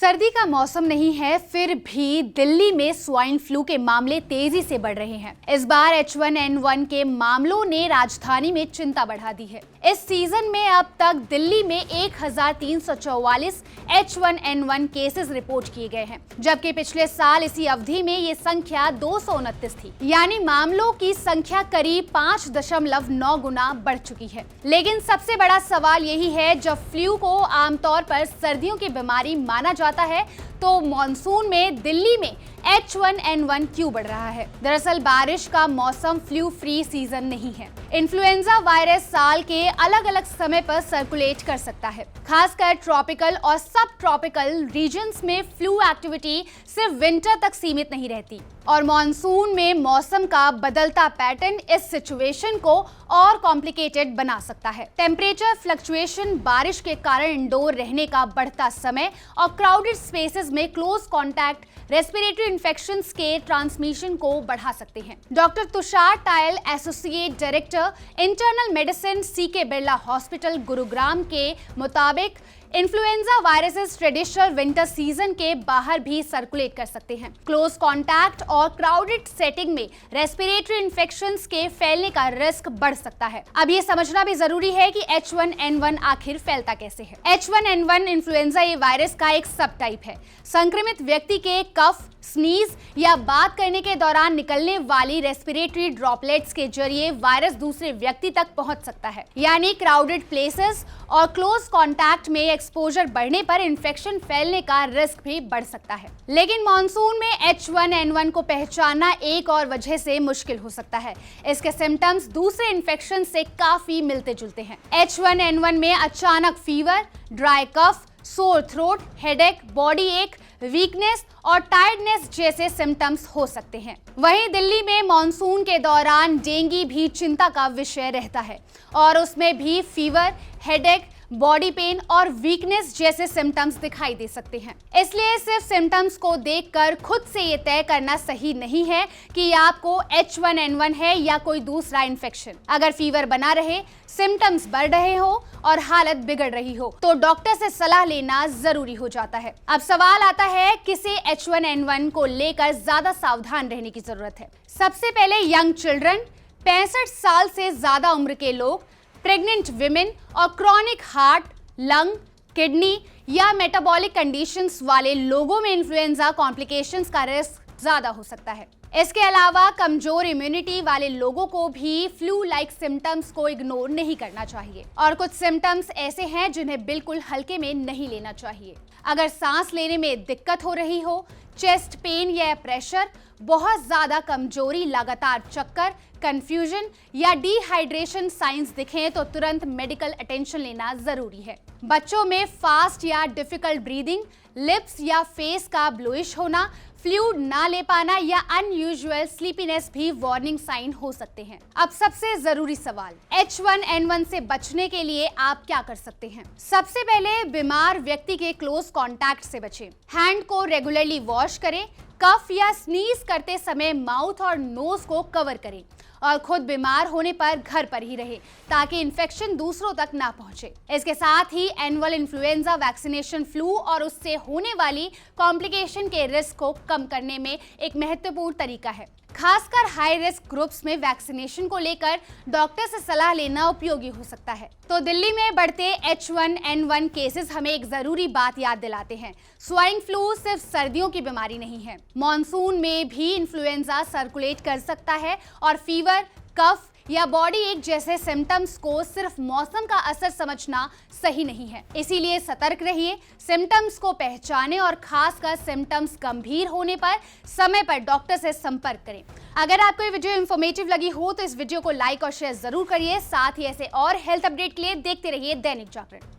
सर्दी का मौसम नहीं है, फिर भी दिल्ली में स्वाइन फ्लू के मामले तेजी से बढ़ रहे हैं। इस बार H1N1 के मामलों ने राजधानी में चिंता बढ़ा दी है। इस सीजन में अब तक दिल्ली में 1344 H1N1 केसेस रिपोर्ट किए गए हैं, जबकि पिछले साल इसी अवधि में ये संख्या 229 थी। यानी मामलों की संख्या करीब 5.9 गुना बढ़ चुकी है। लेकिन सबसे बड़ा सवाल यही है, जब फ्लू को आमतौर पर सर्दियों की बीमारी माना जाता है, तो मॉनसून में दिल्ली में H1N1 क्यों बढ़ रहा है? दरअसल बारिश का मौसम फ्लू फ्री सीजन नहीं है। इन्फ्लुएंजा वायरस साल के अलग अलग समय पर सर्कुलेट कर सकता है। खासकर ट्रॉपिकल और सब ट्रॉपिकल रीजन्स में फ्लू एक्टिविटी सिर्फ विंटर तक सीमित नहीं रहती, और मॉनसून में मौसम का बदलता पैटर्न इस सिचुएशन को और कॉम्प्लिकेटेड बना सकता है। टेम्परेचर फ्लक्चुएशन, बारिश के कारण इंडोर रहने का बढ़ता समय और क्राउडेड स्पेसेस में क्लोज कॉन्टैक्ट रेस्पिरेटरी इन्फेक्शंस के ट्रांसमिशन को बढ़ा सकते हैं। Doctor Tushar tile, associate director internal medicine, CK Birla hospital, Gurugram के मुताबिक influenza viruses traditional winter season के बाहर भी सर्कुलेट कर सकते हैं। क्लोज कॉन्टैक्ट और क्राउडेड सेटिंग में रेस्पिरेटरी इन्फेक्शंस के फैलने का रिस्क बढ़ सकता है। अब ये समझना भी जरूरी है कि H1N1 आखिर फैलता कैसे है। H1N1 इन्फ्लुएंजा ये वायरस का एक सब टाइप है। संक्रमित व्यक्ति के कफ, स्नीज या बात करने के दौरान निकलने वाली रेस्पिरेटरी ड्रॉपलेट्स के जरिए वायरस दूसरे व्यक्ति तक पहुंच सकता है। यानी क्राउडेड प्लेसेस और क्लोज कॉन्टैक्ट में एक्सपोजर बढ़ने पर इन्फेक्शन फैलने का रिस्क भी बढ़ सकता है। लेकिन मॉनसून में H1N1 को पहचानना एक और वजह से मुश्किल हो सकता है। इसके सिम्टम्स दूसरे इन्फेक्शन से काफी मिलते जुलते हैं। H1N1 में अचानक fever, dry cough, sore throat, headache, body ache, weakness और टायर्डनेस जैसे सिम्टम्स हो सकते हैं। वहीं दिल्ली में मॉनसून के दौरान डेंगू भी चिंता का विषय रहता है, और उसमें भी फीवर, हेडेक, बॉडी पेन और वीकनेस जैसे सिम्टम्स दिखाई दे सकते हैं। इसलिए सिर्फ सिम्टम्स को देखकर खुद से ये तय करना सही नहीं है कि आपको H1N1 है या कोई दूसरा इन्फेक्शन। अगर फीवर बना रहे, सिम्टम्स बढ़ रहे हो और हालत बिगड़ रही हो, तो डॉक्टर से सलाह लेना जरूरी हो जाता है। अब सवाल आता है, किसे H1N1 को लेकर ज्यादा सावधान रहने की जरूरत है? सबसे पहले यंग चिल्ड्रन, 65 साल से ज्यादा उम्र के लोग, प्रेग्नेंट विमेन और क्रॉनिक हार्ट, लंग, किडनी या मेटाबॉलिक कंडीशंस वाले लोगों में इन्फ्लुएंजा कॉम्प्लिकेशंस का रिस्क ज्यादा हो सकता है। इसके अलावा कमजोर इम्यूनिटी वाले लोगों को भी फ्लू लाइक सिम्टम्स को इग्नोर नहीं करना चाहिए, और कुछ सिम्टम्स ऐसे हैं जिन्हें बिल्कुल हल्के में नहीं लेना चाहिए। अगर सांस लेने में दिक्कत हो रही हो, चेस्ट पेन या प्रेशर, बहुत ज्यादा कमजोरी, लगातार चक्कर, कंफ्यूजन या डिहाइड्रेशन साइंस दिखें, तो तुरंत मेडिकल अटेंशन लेना जरूरी है। बच्चों में फास्ट या डिफिकल्ट ब्रीदिंग, लिप्स या फेस का ब्लूइश होना, फ्लूइड ना ले पाना या अनयूजुअल स्लीपीनेस भी वार्निंग साइन हो सकते हैं। अब सबसे जरूरी सवाल, H1N1 से बचने के लिए आप क्या कर सकते हैं? सबसे पहले बीमार व्यक्ति के क्लोज कॉन्टैक्ट से बचें। हैंड को रेगुलरली वॉश करें। कफ या स्नीज करते समय माउथ और नोज को कवर करें, और खुद बीमार होने पर घर पर ही रहे, ताकि इन्फेक्शन दूसरों तक ना पहुंचे। इसके साथ ही एनुअल इन्फ्लुएंजा वैक्सीनेशन फ्लू और उससे होने वाली कॉम्प्लिकेशन के रिस्क को कम करने में एक महत्वपूर्ण तरीका है। खासकर हाई रिस्क ग्रुप्स में वैक्सीनेशन को लेकर डॉक्टर से सलाह लेना उपयोगी हो सकता है। तो दिल्ली में बढ़ते H1N1 केसेस हमें एक जरूरी बात याद दिलाते हैं, स्वाइन फ्लू सिर्फ सर्दियों की बीमारी नहीं है। मॉनसून में भी इन्फ्लुएंजा सर्कुलेट कर सकता है, और फीवर, कफ या बॉडी एक जैसे सिम्टम्स को सिर्फ मौसम का असर समझना सही नहीं है। इसीलिए सतर्क रहिए, सिम्टम्स को पहचानें और खासकर सिम्टम्स गंभीर होने पर समय पर डॉक्टर से संपर्क करें। अगर आपको ये वीडियो इंफॉर्मेटिव लगी हो तो इस वीडियो को लाइक और शेयर जरूर करिए। साथ ही ऐसे और हेल्थ अपडेट के लिए देखते रहिए दैनिक जागरण।